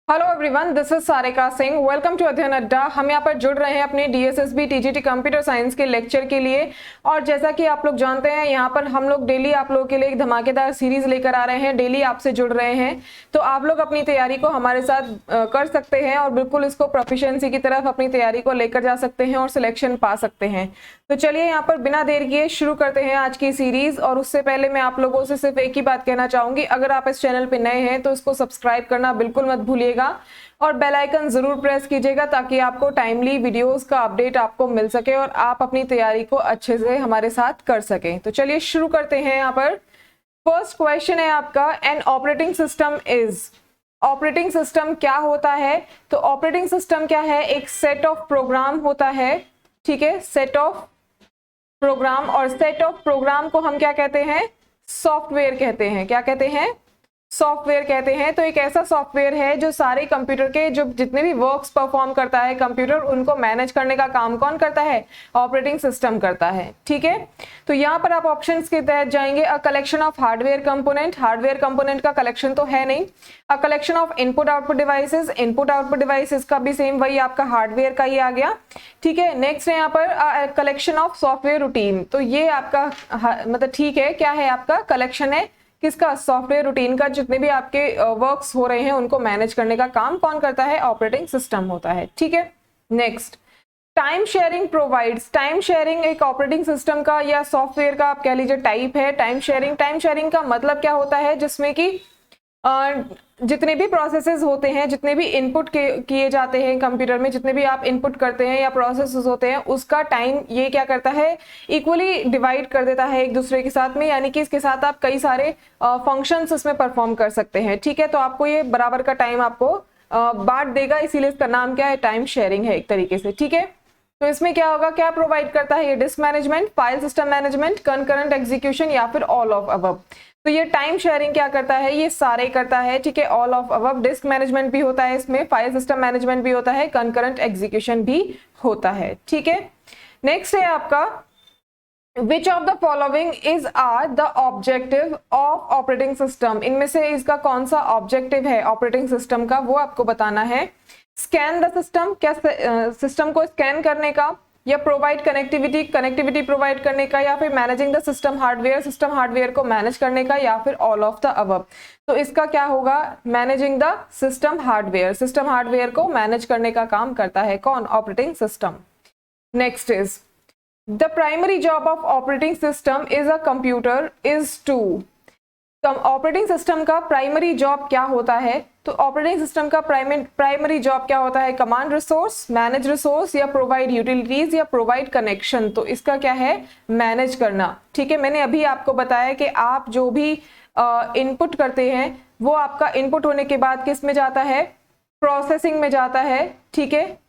Hello everyone, this is Sarika Singh. Welcome to Adhyayan Adda. हम यहाँ पर जुड़ रहे हैं अपने डीएसएसबी टीजीटी कंप्यूटर साइंस के लेक्चर के लिए। और जैसा कि आप लोग जानते हैं, यहाँ पर हम लोग डेली आप लोगों के लिए एक धमाकेदार सीरीज लेकर आ रहे हैं। डेली आपसे जुड़ रहे हैं, तो आप लोग अपनी तैयारी को हमारे साथ कर सकते हैं और बिल्कुल इसको प्रोफिशिएंसी की तरफ अपनी तैयारी को लेकर जा सकते हैं और सिलेक्शन पा सकते हैं। तो चलिए यहाँ पर बिना देर किए शुरू करते हैं आज की सीरीज। और उससे पहले मैं आप लोगों से सिर्फ एक ही बात कहना चाहूंगी, अगर आप इस चैनल पे नए हैं तो इसको सब्सक्राइब करना बिल्कुल मत भूलिएगा और बेल आइकन जरूर प्रेस कीजिएगा ताकि आपको टाइमली वीडियोस का अपडेट आपको मिल सके और आप अपनी तैयारी को अच्छे से हमारे साथ कर सकें। तो चलिए शुरू करते हैं। यहाँ पर फर्स्ट क्वेश्चन है आपका, N operating system is. Operating system क्या होता है? तो ऑपरेटिंग सिस्टम क्या है? एक सेट ऑफ प्रोग्राम होता है, ठीक है, सेट ऑफ प्रोग्राम। और सेट ऑफ प्रोग्राम को हम क्या कहते हैं? सॉफ्टवेयर कहते हैं। क्या कहते हैं? सॉफ्टवेयर कहते हैं। तो एक ऐसा सॉफ्टवेयर है जो सारे कंप्यूटर के जो जितने भी वर्क्स परफॉर्म करता है कंप्यूटर, उनको मैनेज करने का काम कौन करता है? ऑपरेटिंग सिस्टम करता है, ठीक है। तो यहाँ पर आप ऑप्शंस के तहत जाएंगे। A collection of hardware component, hardware component का कलेक्शन तो है नहीं। A collection of input output devices, input output devices का भी सेम वही आपका हार्डवेयर का ही आ गया, ठीक है। नेक्स्ट है यहाँ पर कलेक्शन ऑफ सॉफ्टवेयर रूटीन। तो ये आपका मतलब ठीक है, क्या है आपका? कलेक्शन है किसका? सॉफ्टवेयर रूटीन का। जितने भी आपके वर्क्स हो रहे हैं उनको मैनेज करने का काम कौन करता है? ऑपरेटिंग सिस्टम होता है, ठीक है। Next, time sharing provides. Time sharing एक ऑपरेटिंग सिस्टम का या सॉफ्टवेयर का आप कह लीजिए टाइप है। टाइम शेयरिंग, टाइम शेयरिंग का मतलब क्या होता है? जिसमें कि जितने भी प्रोसेसेस होते हैं, जितने भी इनपुट किए जाते हैं कंप्यूटर में, जितने भी आप इनपुट करते हैं या प्रोसेसेस होते हैं, उसका टाइम ये क्या करता है? इक्वली डिवाइड कर देता है एक दूसरे के साथ में। यानी कि इसके साथ आप कई सारे फंक्शंस इसमें परफॉर्म कर सकते हैं, ठीक है। तो आपको ये बराबर का टाइम आपको बांट देगा, इसीलिए इसका नाम क्या है? टाइम शेयरिंग है एक तरीके से, ठीक है। तो इसमें क्या होगा? क्या प्रोवाइड करता है ये? Disc management, file system management, concurrent execution या फिर ऑल ऑफ अबव। तो ये टाइम शेयरिंग क्या करता है? ये सारे करता है, ठीक है। All of above, disc management भी होता है इसमें, फाइल सिस्टम मैनेजमेंट भी होता है, कंकरेंट एग्जीक्यूशन भी होता है, ठीक है। नेक्स्ट है आपका, Which of the following is are the objective of operating system? इनमें से इसका कौन सा ऑब्जेक्टिव है ऑपरेटिंग सिस्टम का, वो आपको बताना है। स्कैन द सिस्टम, क्या सिस्टम को स्कैन करने का, या प्रोवाइड कनेक्टिविटी, कनेक्टिविटी प्रोवाइड करने का, या फिर managing the system hardware, system hardware को मैनेज करने का, या फिर ऑल ऑफ द अबव। तो इसका क्या होगा? Managing the system hardware, system hardware को मैनेज करने का काम करता है कौन? Operating system. Next is The primary job of operating system is a computer is to। Operating system का प्राइमरी जॉब क्या होता है? तो ऑपरेटिंग सिस्टम का प्राइमरी जॉब क्या होता है? कमांड रिसोर्स, मैनेज रिसोर्स, या प्रोवाइड यूटिलिटीज, या प्रोवाइड कनेक्शन। तो इसका क्या है? मैनेज करना, ठीक है। मैंने अभी आपको बताया कि आप जो भी इनपुट करते हैं वो आपका इनपुट होने के बाद किस में जाता है? प्रोसेसिंग में जाता है, ठीक है।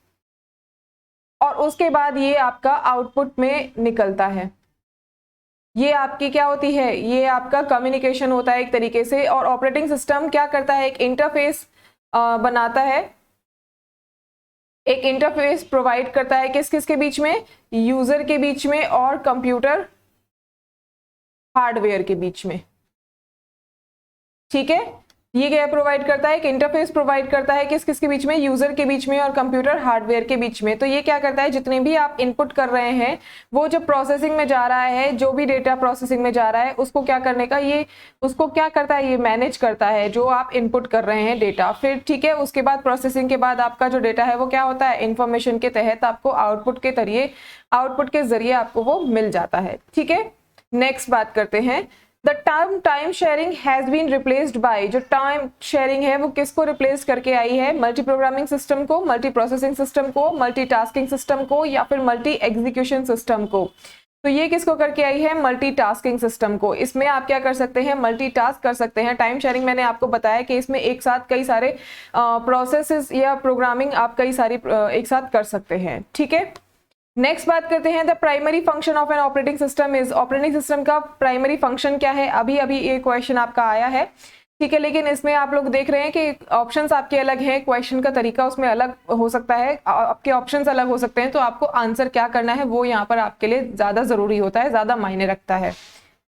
और उसके बाद ये आपका आउटपुट में निकलता है। ये आपकी क्या होती है? ये आपका कम्युनिकेशन होता है एक तरीके से। और ऑपरेटिंग सिस्टम क्या करता है? एक इंटरफेस बनाता है, एक इंटरफेस प्रोवाइड करता है किस किस के बीच में? यूजर के बीच में और कंप्यूटर हार्डवेयर के बीच में, ठीक है। ये क्या प्रोवाइड करता है? एक इंटरफेस प्रोवाइड करता है किस किस के बीच में? यूजर के बीच में और कंप्यूटर हार्डवेयर के बीच में। तो ये क्या करता है? जितने भी आप इनपुट कर रहे हैं वो जब प्रोसेसिंग में जा रहा है, जो भी डेटा प्रोसेसिंग में जा रहा है, उसको क्या करने का? ये उसको क्या करता है? ये मैनेज करता है जो आप इनपुट कर रहे हैं डेटा। फिर ठीक है, उसके बाद प्रोसेसिंग के बाद आपका जो डेटा है वो क्या होता है? इंफॉर्मेशन के तहत आपको आउटपुट के जरिए आपको वो मिल जाता है, ठीक है। नेक्स्ट बात करते हैं, the term time sharing has been replaced by. जो टाइम शेयरिंग है वो किसको रिप्लेस करके आई है? मल्टी प्रोग्रामिंग सिस्टम को, मल्टी प्रोसेसिंग सिस्टम को, मल्टी टास्किंग सिस्टम को, या फिर मल्टी एग्जीक्यूशन सिस्टम को। तो ये किसको करके आई है? मल्टी टास्किंग सिस्टम को। इसमें आप क्या कर सकते हैं? मल्टी टास्क कर सकते हैं। टाइम शेयरिंग मैंने आपको बताया कि इसमें एक साथ कई सारे प्रोसेसेस या प्रोग्रामिंग आप कई सारी एक साथ कर सकते हैं, ठीक है। नेक्स्ट बात करते हैं, the primary function of an operating system is. Operating system का प्राइमरी फंक्शन क्या है? अभी अभी ये क्वेश्चन आपका आया है, ठीक है। लेकिन इसमें आप लोग देख रहे हैं कि ऑप्शंस आपके अलग हैं, क्वेश्चन का तरीका उसमें अलग हो सकता है, आपके ऑप्शंस अलग हो सकते हैं। तो आपको आंसर क्या करना है वो यहाँ पर आपके लिए ज्यादा जरूरी होता है, ज्यादा मायने रखता है,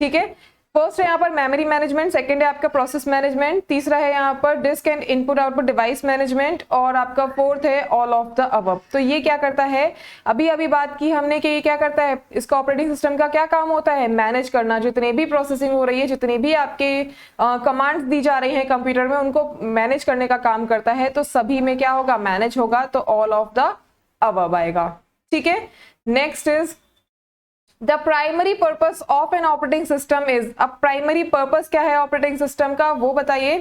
ठीक है। फर्स्ट है यहाँ पर मेमोरी मैनेजमेंट, सेकंड है आपका प्रोसेस मैनेजमेंट, तीसरा है यहाँ पर disk and input output device management, और आपका फोर्थ है ऑल ऑफ द अबव। तो ये क्या करता है, अभी बात की हमने कि ये क्या करता है, इसका ऑपरेटिंग सिस्टम का क्या काम होता है, मैनेज करना, जितने भी प्रोसेसिंग हो रही है, जितने भी आपके कमांड्स दी जा रही हैं कंप्यूटर में, उनको मैनेज करने का काम करता है। तो सभी में क्या होगा, मैनेज होगा, तो ऑल ऑफ द अबव आएगा। ठीक है, next is the primary purpose of an operating system is. अब प्राइमरी पर्पस क्या है ऑपरेटिंग सिस्टम का, वो बताइए।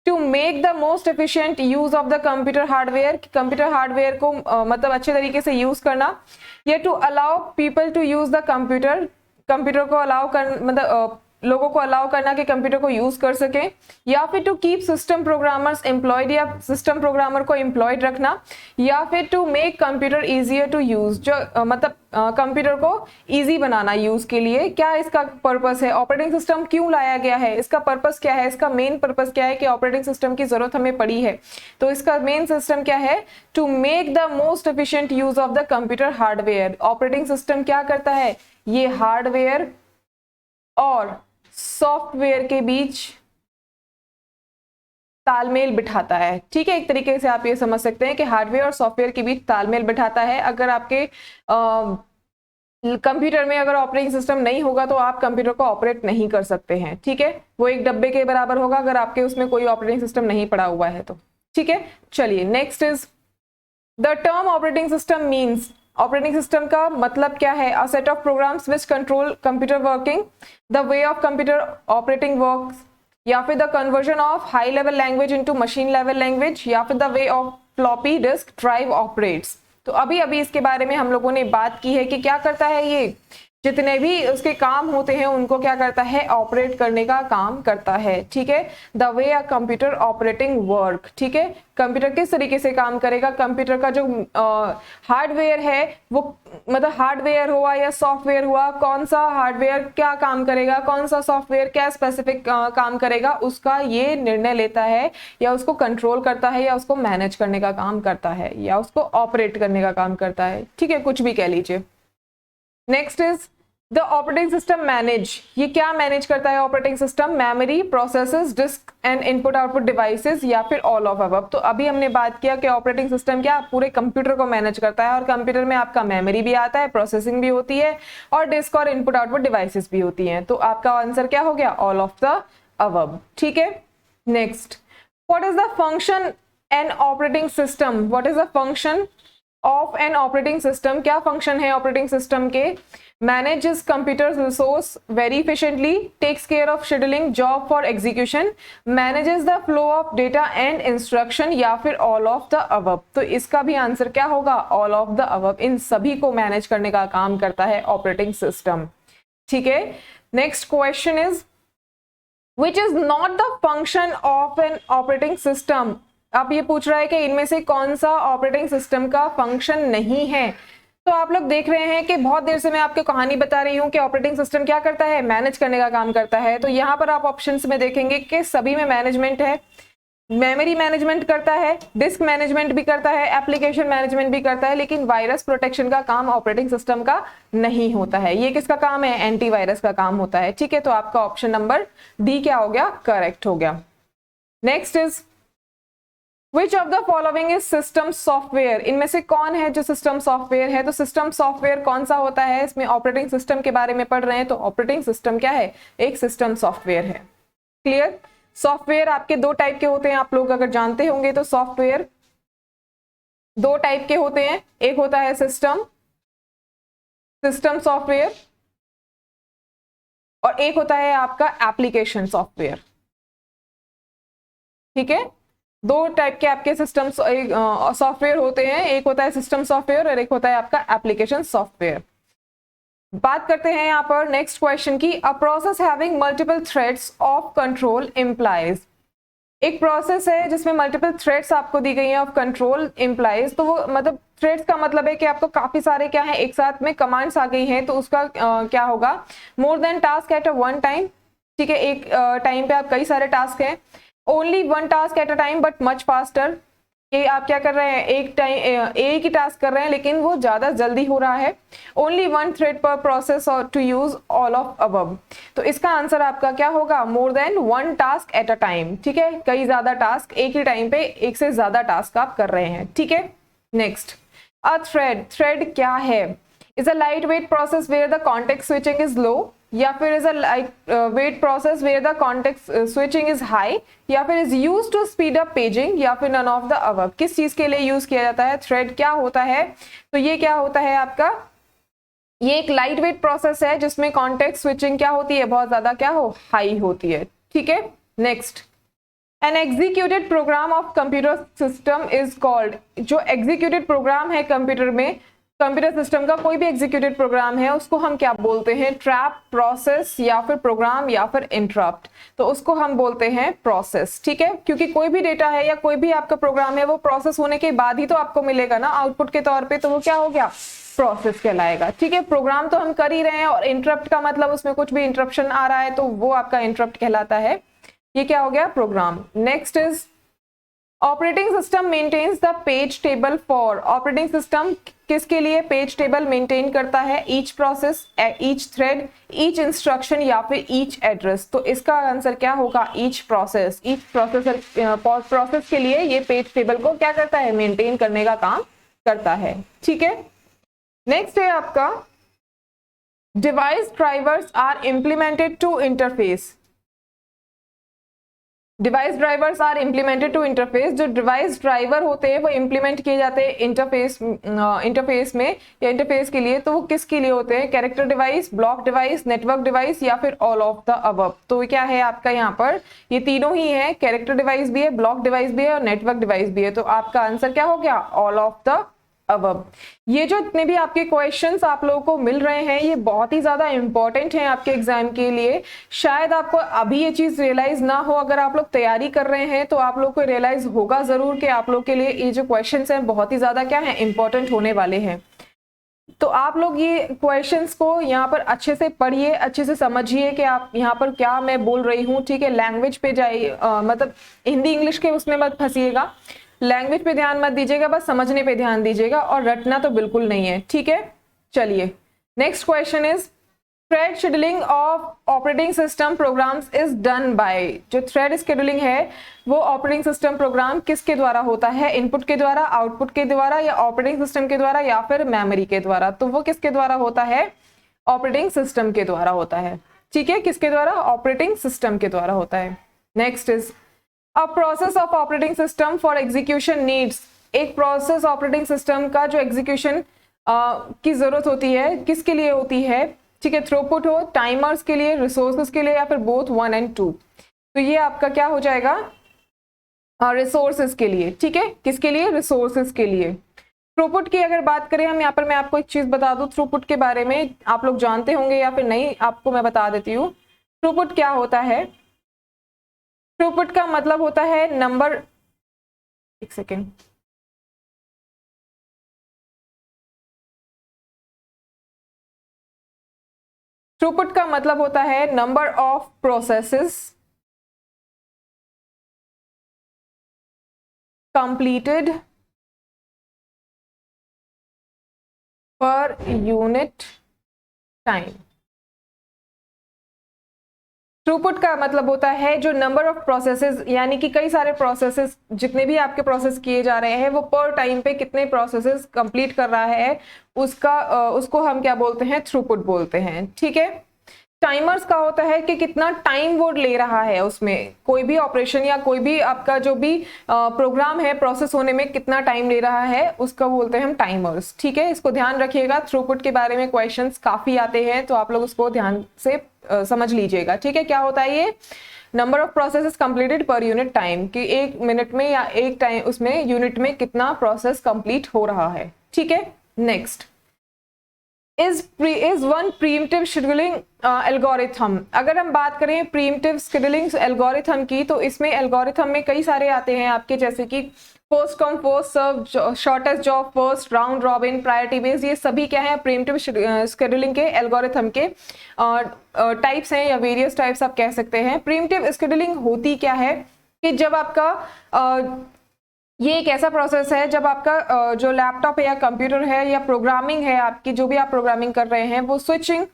To make the most efficient use of the computer hardware, computer hardware को मतलब अच्छे तरीके से यूज करना, या to allow people to use the computer, computer को अलाउ कर मतलब लोगों को अलाउ करना कि कंप्यूटर को यूज कर सके, या फिर to keep system programmers employed, या सिस्टम प्रोग्रामर को एम्प्लॉयड रखना, या फिर to make computer easier to use, जो मतलब कंप्यूटर को इजी बनाना यूज के लिए। क्या इसका पर्पस है, ऑपरेटिंग सिस्टम क्यों लाया गया है, इसका पर्पस क्या है, इसका मेन पर्पस क्या है कि ऑपरेटिंग सिस्टम की जरूरत हमें पड़ी है। तो इसका मेन सिस्टम क्या है, to make the most efficient use of the computer hardware. Operating system क्या करता है, ये हार्डवेयर और सॉफ्टवेयर के बीच तालमेल बिठाता है। ठीक है, एक तरीके से आप ये समझ सकते हैं कि हार्डवेयर और सॉफ्टवेयर के बीच तालमेल बिठाता है। अगर आपके कंप्यूटर में अगर ऑपरेटिंग सिस्टम नहीं होगा तो आप कंप्यूटर को ऑपरेट नहीं कर सकते हैं। ठीक है, वो एक डब्बे के बराबर होगा अगर आपके उसमें कोई ऑपरेटिंग सिस्टम नहीं पड़ा हुआ है तो। ठीक है, चलिए next is the term operating system means. Operating system का मतलब क्या है, a set of programs which control computer working, the way of computer operating works, या फिर the conversion of high level language into machine level language, या फिर the way of floppy disk drive operates. तो अभी इसके बारे में हम लोगों ने बात की है कि क्या करता है ये, जितने भी उसके काम होते हैं उनको क्या करता है, ऑपरेट करने का काम करता है। ठीक है, the way a computer operating work. ठीक है, कंप्यूटर किस तरीके से काम करेगा, कंप्यूटर का जो हार्डवेयर है वो मतलब हार्डवेयर हुआ या सॉफ्टवेयर हुआ, कौन सा हार्डवेयर क्या काम करेगा, कौन सा सॉफ्टवेयर क्या स्पेसिफिक काम करेगा, उसका ये निर्णय लेता है, या उसको कंट्रोल करता है, या उसको मैनेज करने का काम करता है, या उसको ऑपरेट करने का काम करता है। ठीक है, कुछ भी कह लीजिए। Next is the operating system manage. ये क्या मैनेज करता है operating system, memory, processes, disk and input output devices, या फिर ऑल ऑफ अबव। तो अभी हमने बात किया कि ऑपरेटिंग सिस्टम क्या पूरे कंप्यूटर को मैनेज करता है, और कंप्यूटर में आपका मेमोरी भी आता है, प्रोसेसिंग भी होती है, और डिस्क और इनपुट आउटपुट डिवाइसेस भी होती हैं। तो आपका आंसर क्या हो गया, ऑल ऑफ द अबव। ठीक है, next, what is the function N operating system, what is the function of an operating system, क्या फंक्शन है ऑपरेटिंग सिस्टम के, manages computer resource very efficiently, takes care of scheduling job for execution, manages the flow of data and instruction, या फिर all of the above। तो इसका भी answer क्या होगा, all of the above। इन सभी को मैनेज करने का काम करता है ऑपरेटिंग सिस्टम। ठीक है, next question is which is not the function of an operating system। अब ये पूछ रहा है कि इनमें से कौन सा ऑपरेटिंग सिस्टम का फंक्शन नहीं है। तो आप लोग देख रहे हैं कि बहुत देर से मैं आपको कहानी बता रही हूँ कि ऑपरेटिंग सिस्टम क्या करता है, मैनेज करने का काम करता है। तो यहाँ पर आप ऑप्शंस में देखेंगे कि सभी में मैनेजमेंट है, मेमोरी मैनेजमेंट करता है, डिस्क मैनेजमेंट भी करता है, एप्लीकेशन मैनेजमेंट भी करता है, लेकिन वायरस प्रोटेक्शन का काम ऑपरेटिंग सिस्टम का नहीं होता है। ये किसका काम है, एंटीवायरस का काम होता है। ठीक है, तो आपका ऑप्शन नंबर डी क्या हो गया, करेक्ट हो गया। Next is Which of the following is system software। इनमें से कौन है जो सिस्टम सॉफ्टवेयर है। तो सिस्टम सॉफ्टवेयर कौन सा होता है, इसमें ऑपरेटिंग सिस्टम के बारे में पढ़ रहे हैं, तो ऑपरेटिंग सिस्टम क्या है, एक सिस्टम सॉफ्टवेयर है। क्लियर, सॉफ्टवेयर आपके दो टाइप के होते हैं, आप लोग अगर जानते होंगे तो सॉफ्टवेयर दो टाइप के होते हैं, एक होता है सिस्टम सॉफ्टवेयर, और एक होता है आपका एप्लीकेशन सॉफ्टवेयर। ठीक है, दो टाइप के आपके सिस्टम सॉफ्टवेयर होते हैं, एक होता है सिस्टम सॉफ्टवेयर और एक होता है आपका एप्लीकेशन सॉफ्टवेयर। बात करते हैं यहाँ पर नेक्स्ट क्वेश्चन की, a process having multiple threads of control implies. एक प्रोसेस है जिसमें मल्टीपल थ्रेड्स आपको दी गई है ऑफ कंट्रोल इम्प्लाइज। तो वो मतलब थ्रेड्स का मतलब है कि आपको काफी सारे क्या है एक साथ में कमांड्स आ गई हैं, तो उसका क्या होगा, more then task at a one time. ठीक है, एक टाइम पे आप कई सारे टास्क हैं, only one task at a time but much faster. कि आप क्या कर रहे हैं, एक ही टास्क कर रहे हैं लेकिन वो ज्यादा जल्दी हो रहा है। ओनली वन थ्रेड पर प्रोसेस और to use all of above. तो इसका आंसर आपका क्या होगा, more than one task at a time. ठीक है, कई ज्यादा टास्क एक ही टाइम पे, एक से ज्यादा टास्क आप कर रहे हैं। ठीक है, नेक्स्ट, अ थ्रेड, थ्रेड क्या है, is a light weight process where the context switching is low, या फिर is a light weight process where the context switching is high, या फिर is use to speed up paging, या फिर none of the above. किस चीज के लिए यूज किया जाता है, थ्रेड क्या होता है, तो ये क्या होता है आपका, ये एक लाइट वेट प्रोसेस है जिसमें कॉन्टेक्स्ट स्विचिंग क्या होती है, बहुत ज्यादा क्या हो, हाई होती है। ठीक है, next, an executed program of computer system is called, जो एग्जीक्यूटेड प्रोग्राम है कंप्यूटर में, कंप्यूटर सिस्टम का कोई भी एग्जीक्यूटेड प्रोग्राम है उसको हम क्या बोलते हैं, ट्रैप, प्रोसेस, या फिर प्रोग्राम, या फिर इंटरप्ट। तो उसको हम बोलते हैं प्रोसेस। ठीक है, क्योंकि कोई भी डेटा है या कोई भी आपका प्रोग्राम है वो प्रोसेस होने के बाद ही तो आपको मिलेगा ना आउटपुट के तौर पे, तो वो क्या हो गया, प्रोसेस कहलाएगा। ठीक है, प्रोग्राम तो हम कर ही रहे हैं, और इंटरप्ट का मतलब उसमें कुछ भी इंटरप्शन आ रहा है तो वो आपका इंटरप्ट कहलाता है। ये क्या हो गया, program. Next is operating system maintains the page table for, operating system किसके लिए पेज टेबल मेंटेन करता है, each process, each thread, each instruction, या फिर ईच एड्रेस। तो इसका आंसर क्या होगा, ईच प्रोसेस। ईच प्रोसेस के लिए ये पेज टेबल को क्या करता है, मेंटेन करने का काम करता है। ठीक है, नेक्स्ट है आपका device drivers are implemented to interface, device drivers are implemented to interface. जो डिवाइस ड्राइवर होते हैं वो इम्प्लीमेंट किए जाते हैं इंटरफेस में या इंटरफेस के लिए। तो वो किसके लिए होते हैं, character device, block device, network device, या फिर ऑल ऑफ द अबव। तो क्या है आपका यहाँ पर, ये तीनों ही है, कैरेक्टर डिवाइस भी है, ब्लॉक डिवाइस भी है, और नेटवर्क डिवाइस भी है। तो आपका आंसर क्या हो गया, ऑल ऑफ द अबव। ये जो इतने भी आपके क्वेश्चंस आप लोगों को मिल रहे हैं ये बहुत ही ज्यादा इंपॉर्टेंट हैं आपके एग्जाम के लिए। शायद आपको अभी ये चीज रियलाइज ना हो, अगर आप लोग तैयारी कर रहे हैं तो आप लोग को रियलाइज होगा जरूर कि आप लोग के लिए ये जो क्वेश्चंस हैं बहुत ही ज्यादा क्या है, इंपॉर्टेंट होने वाले हैं। तो आप लोग ये क्वेश्चंस को यहाँ पर अच्छे से पढ़िए, अच्छे से समझिए कि आप यहाँ पर क्या मैं बोल रही हूँ। ठीक है, लैंग्वेज पे जाइए, मतलब हिंदी इंग्लिश के उसमें मत फंसिएगा, लैंग्वेज पे ध्यान मत दीजिएगा, बस समझने पे ध्यान दीजिएगा, और रटना तो बिल्कुल नहीं है। ठीक है, चलिए next question is thread scheduling of operating system programs is done by. जो थ्रेड शेड्यूलिंग है वो ऑपरेटिंग सिस्टम प्रोग्राम किसके द्वारा होता है, इनपुट के द्वारा, आउटपुट के द्वारा, या ऑपरेटिंग सिस्टम के द्वारा, या फिर मेमोरी के द्वारा। तो वो किसके द्वारा होता है, ऑपरेटिंग सिस्टम के द्वारा होता है। ठीक है, किसके द्वारा, ऑपरेटिंग सिस्टम के द्वारा होता है। Next is a process of operating system for execution needs, एक प्रोसेस ऑपरेटिंग सिस्टम का जो एग्जीक्यूशन की जरूरत होती है किसके लिए होती है। ठीक है, थ्रूपुट हो, टाइमर्स के लिए, रिसोर्सेज के लिए, या फिर बोथ 1 और 2। तो ये आपका क्या हो जाएगा, रिसोर्सेज के लिए। ठीक है, किसके लिए, रिसोर्सेज के लिए। थ्रूपुट की अगर बात करें हम यहाँ पर, मैं आपको एक चीज बता दूं थ्रूपुट के बारे में, आप लोग जानते होंगे या फिर नहीं, आपको मैं बता देती हूँ। थ्रूपुट क्या होता है, थ्रूपुट का मतलब होता है नंबर, एक सेकेंड, थ्रूपुट का मतलब होता है number of processes completed per unit time. Throughput का मतलब होता है जो नंबर ऑफ प्रोसेसेस, यानी कि कई सारे प्रोसेसेस, जितने भी आपके प्रोसेस किए जा रहे हैं वो पर टाइम पे कितने प्रोसेसेस कंप्लीट कर रहा है, उसको हम क्या बोलते हैं, थ्रूपुट बोलते हैं। ठीक है, टाइमर्स का होता है कि कितना टाइम वो ले रहा है, उसमें कोई भी ऑपरेशन या कोई भी आपका जो भी प्रोग्राम है प्रोसेस होने में कितना टाइम ले रहा है, उसका बोलते हैं हम टाइमर्स। ठीक है, इसको ध्यान रखिएगा, थ्रूपुट के बारे में क्वेश्चंस काफी आते हैं तो आप लोग उसको ध्यान से समझ लीजिएगा। ठीक है, क्या होता है ये, number of processes completed per unit time, कि एक मिनट में या एक टाइम उसमें यूनिट में कितना प्रोसेस कंप्लीट हो रहा है। ठीक है, next is one preemptive scheduling algorithm। अगर हम बात करें preemptive scheduling algorithm की, तो इसमें algorithm में कई सारे आते हैं आपके, जैसे कि first come first serve, shortest job first, round robin, priority based, ये सभी क्या है, प्रीएम्प्टिव शेड्यूलिंग के एल्गोरिथम के टाइप्स हैं, या वेरियस टाइप्स आप कह सकते हैं। प्रीएम्प्टिव शेड्यूलिंग होती क्या है कि जब आपका ये एक ऐसा प्रोसेस है जब आपका जो लैपटॉप है या कंप्यूटर है या प्रोग्रामिंग है आपकी, जो भी आप प्रोग्रामिंग कर रहे हैं, वो स्विचिंग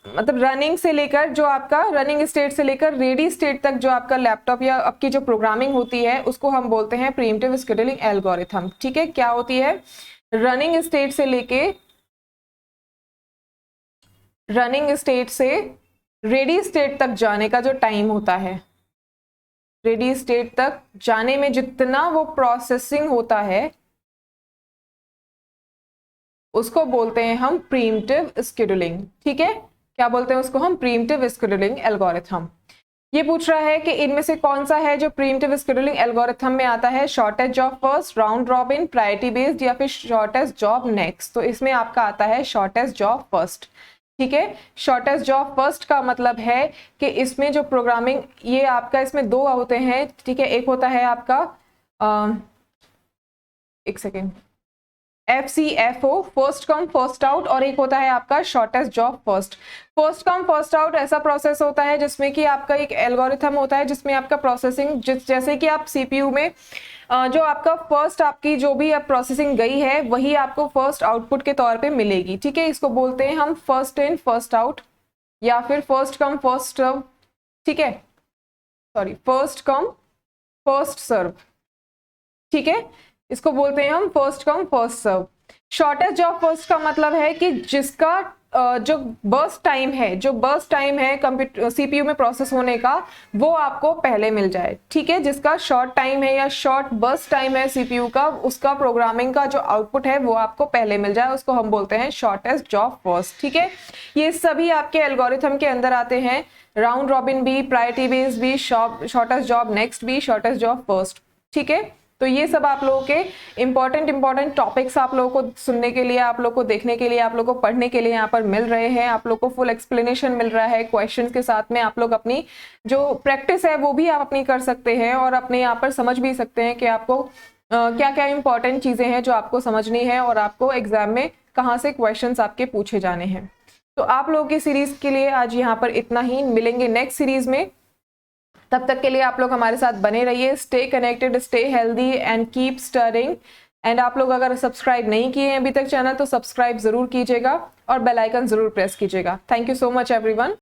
मतलब रनिंग से लेकर, जो आपका रनिंग स्टेट से लेकर रेडी स्टेट तक जो आपका लैपटॉप या आपकी जो प्रोग्रामिंग होती है उसको हम बोलते हैं प्रीएम्प्टिव शेड्यूलिंग एल्गोरिथम। ठीक है, क्या होती है? रनिंग स्टेट से रेडी स्टेट तक जाने का जो टाइम होता है, रेडी स्टेट तक जाने में जितना वो प्रोसेसिंग होता है उसको बोलते हैं हम प्रीएम्प्टिव शेड्यूलिंग। ठीक है, क्या बोलते हैं उसको हम? Pre-emptive scheduling algorithm. ये पूछ रहा है कि इनमें से कौन सा है जो प्रीएम्प्टिव शेड्यूलिंग एल्गोरिथम में आता है? Shortest job first, round robin, priority based या फिर शॉर्टेस्ट जॉब नेक्स्ट। तो इसमें आपका आता है शॉर्टेस्ट जॉब फर्स्ट। ठीक है, शॉर्टेस्ट जॉब फर्स्ट का मतलब है कि इसमें जो प्रोग्रामिंग, ये आपका इसमें दो होते हैं। ठीक है, एक होता है आपका एक second, FCFO, first come first out, और एक होता है आपका shortest job first. First come first out ऐसा प्रोसेस होता है जिसमें कि आपका एक एल्गोरिथम होता है जिसमें आपका प्रोसेसिंग, जैसे कि आप CPU में जो आपका फर्स्ट आपकी जो भी अब प्रोसेसिंग गई है वही आपको फर्स्ट आउटपुट के तौर पे मिलेगी। ठीक है, इसको बोलते हैं हम फर्स्ट इन फर्स्ट आउट या फिर फर्स्ट कम फर्स्ट सर्व। ठीक है, sorry, first come first serve. ठीक है, इसको बोलते हैं हम first come first serve. Shortest job first का मतलब है कि जिसका जो बर्स्ट टाइम है कंप्यूटर CPU में प्रोसेस होने का, वो आपको पहले मिल जाए। ठीक है, जिसका शॉर्ट टाइम है या शॉर्ट बर्स्ट टाइम है CPU का, उसका प्रोग्रामिंग का जो आउटपुट है वो आपको पहले मिल जाए, उसको हम बोलते हैं शॉर्टेस्ट जॉब फर्स्ट। ठीक है, ये सभी आपके एल्गोरिथम के अंदर आते हैं। राउंड रॉबिन भी, प्रायोरिटी बेस्ड भी, शॉर्टेस्ट जॉब नेक्स्ट भी, शॉर्टेस्ट जॉब फर्स्ट। ठीक है, तो ये सब आप लोगों के इंपॉर्टेंट टॉपिक्स आप लोगों को सुनने के लिए, आप लोगों को देखने के लिए, आप लोगों को पढ़ने के लिए यहाँ पर मिल रहे हैं। आप लोगों को फुल एक्सप्लेनेशन मिल रहा है क्वेश्चंस के साथ में। आप लोग अपनी जो प्रैक्टिस है वो भी आप अपनी कर सकते हैं और अपने यहाँ पर समझ भी सकते हैं कि आपको क्या क्या इंपॉर्टेंट चीजें हैं जो आपको समझनी है और आपको एग्जाम में कहाँ से क्वेश्चन आपके पूछे जाने हैं। तो आप लोगों की सीरीज के लिए आज यहाँ पर इतना ही। मिलेंगे नेक्स्ट सीरीज में, तब तक के लिए आप लोग हमारे साथ बने रहिए। Stay connected, stay healthy and keep studying. And आप लोग अगर सब्सक्राइब नहीं किए हैं अभी तक चैनल, तो सब्सक्राइब जरूर कीजिएगा और बेल आइकन जरूर प्रेस कीजिएगा। Thank you so much everyone.